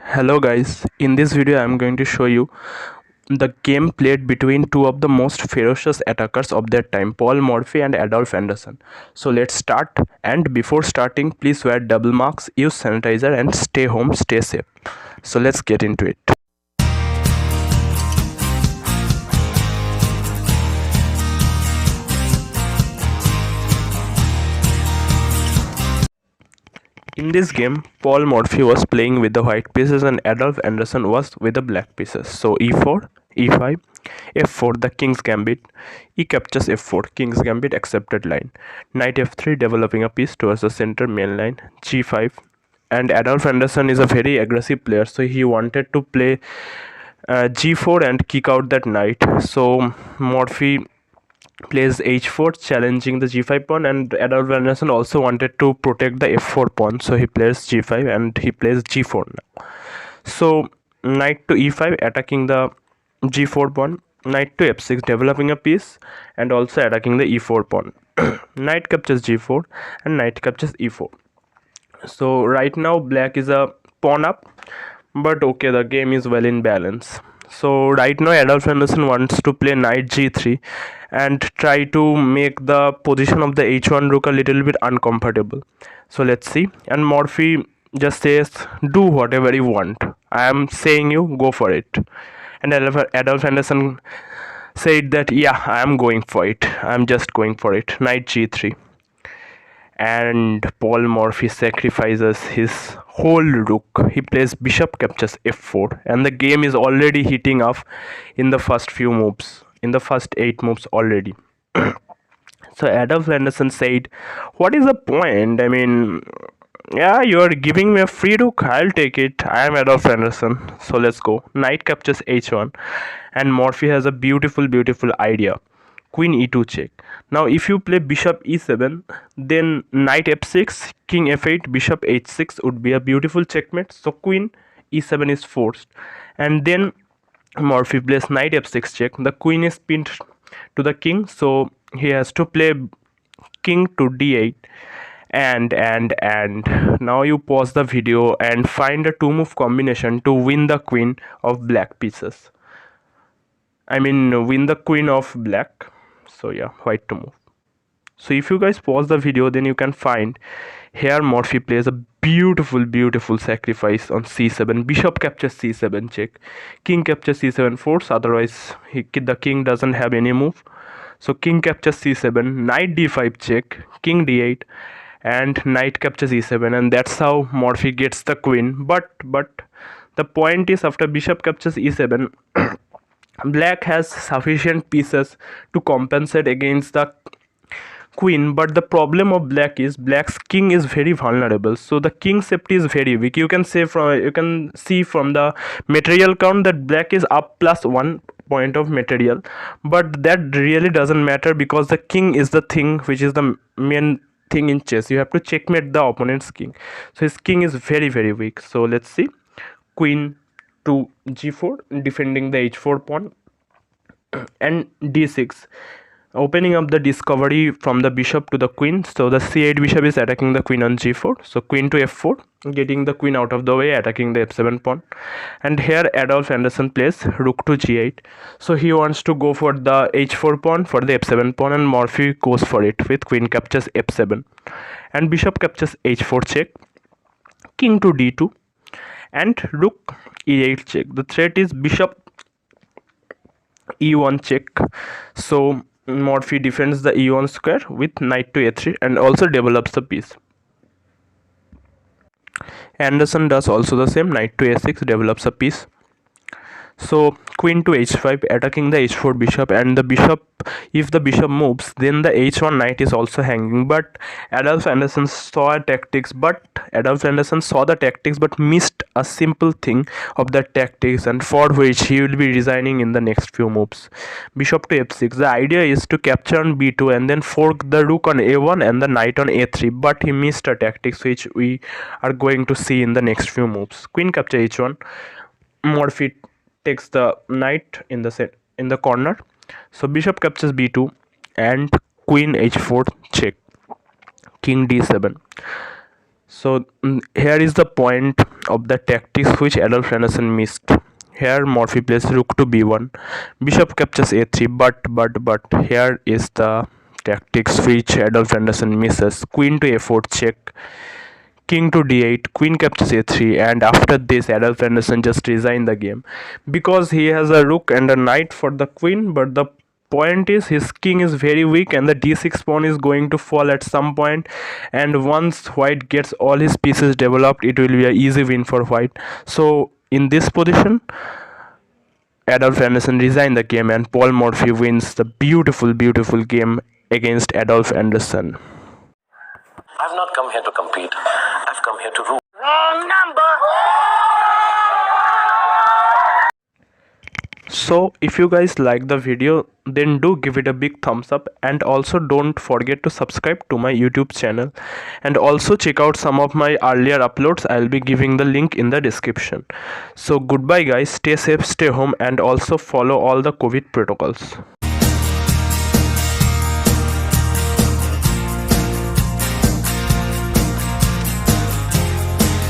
Hello guys, in this video I am going to show you the game played between two of the most ferocious attackers of their time, Paul Morphy and Adolf Anderssen. So let's start, and before starting please wear double marks, use sanitizer and stay home, stay safe. So let's get into it. In this game, Paul Morphy was playing with the white pieces and Adolf Anderssen was with the black pieces. So e4, e5, f4, the king's gambit, e captures f4, king's gambit, accepted line, knight f3, developing a piece towards the center main line, g5, and Adolf Anderssen is a very aggressive player, so he wanted to play g4 and kick out that knight. So Morphy plays h4, challenging the g5 pawn, and Adolf Anderssen also wanted to protect the f4 pawn, so he plays g5 and he plays g4 now. So knight to e5, attacking the g4 pawn, knight to f6, developing a piece and also attacking the e4 pawn. Knight captures g4 and knight captures e4. So right now black is a pawn up, but okay, the game is well in balance. So right now Adolf Anderssen wants to play knight g3 and try to make the position of the h1 rook a little bit uncomfortable. So let's see, and Morphy just says do whatever you want, I am saying you go for it. And Adolf Anderssen said that yeah, I am going for it, I am just going for it, knight g3. And Paul Morphy sacrifices his whole rook. He plays bishop captures f4, and the game is already heating up in the first few moves, in the first 8 moves already. So Adolf Anderssen said, what is the point? I mean, yeah, you are giving me a free rook, I'll take it, I am Adolf Anderssen. So let's go. Knight captures h1, and Morphy has a beautiful idea. Queen e2 check. Now if you play bishop e7, then knight f6, king f8, bishop h6 would be a beautiful checkmate. So queen e7 is forced, and then Morphy plays knight f6 check. The queen is pinned to the king, so he has to play king to d8. And now you pause the video and find a 2-move combination to win the queen of black pieces. I mean, win the queen of black. So yeah, white to move. So if you guys pause the video, then you can find here Morphy plays a beautiful sacrifice on c7. Bishop captures c7 check, king captures c7 force, otherwise the king doesn't have any move. So king captures c7, knight d5 check, king d8, and knight captures e7, and that's how Morphy gets the queen. But the point is, after bishop captures e7, black has sufficient pieces to compensate against the queen, but the problem of black is black's king is very vulnerable, so the king safety is very weak. You can see from the material count that black is up +1 point of material, but that really doesn't matter because the king is the thing which is the main thing in chess. You have to checkmate the opponent's king, so his king is very weak. So let's see, queen to g4, defending the h4 pawn, and d6, opening up the discovery from the bishop to the queen. So the c8 bishop is attacking the queen on g4, so queen to f4, getting the queen out of the way, attacking the f7 pawn. And here Adolf Anderssen plays rook to g8, so he wants to go for the h4 pawn for the f7 pawn, and Morphy goes for it with queen captures f7, and bishop captures h4 check, king to d2, and rook e8 check. The threat is bishop e1 check, so Morphy defends the e1 square with knight to a3 and also develops the piece. Anderssen does also the same, knight to a6, develops a piece. So queen to h5, attacking the h4 bishop, and the bishop, if the bishop moves, then the h1 knight is also hanging. But Adolf Anderssen saw the tactics but missed a simple thing of the tactics, and for which he will be resigning in the next few moves. Bishop to f6, the idea is to capture on b2 and then fork the rook on a1 and the knight on a3, but he missed a tactics which we are going to see in the next few moves. Queen capture h1, Morphy takes the knight in the corner, so bishop captures b2 and queen h4 check, king d7. So here is the point of the tactics which Adolf Anderssen missed. Here Morphy plays rook to b1, bishop captures a3, but here is the tactics which Adolf Anderssen misses. Queen to a4 check, king to d8, queen captures a3, and after this Adolf Anderssen just resigned the game because he has a rook and a knight for the queen, but the point is his king is very weak and the d6 pawn is going to fall at some point, and once white gets all his pieces developed it will be an easy win for white. So in this position Adolf Anderssen resigned the game and Paul Morphy wins the beautiful game against Adolf Anderssen. I've not come here to compete. I've come here to rule. Wrong number. So if you guys like the video, then do give it a big thumbs up, and also don't forget to subscribe to my YouTube channel, and also check out some of my earlier uploads. I'll be giving the link in the description. So goodbye guys, stay safe, stay home, and also follow all the COVID protocols.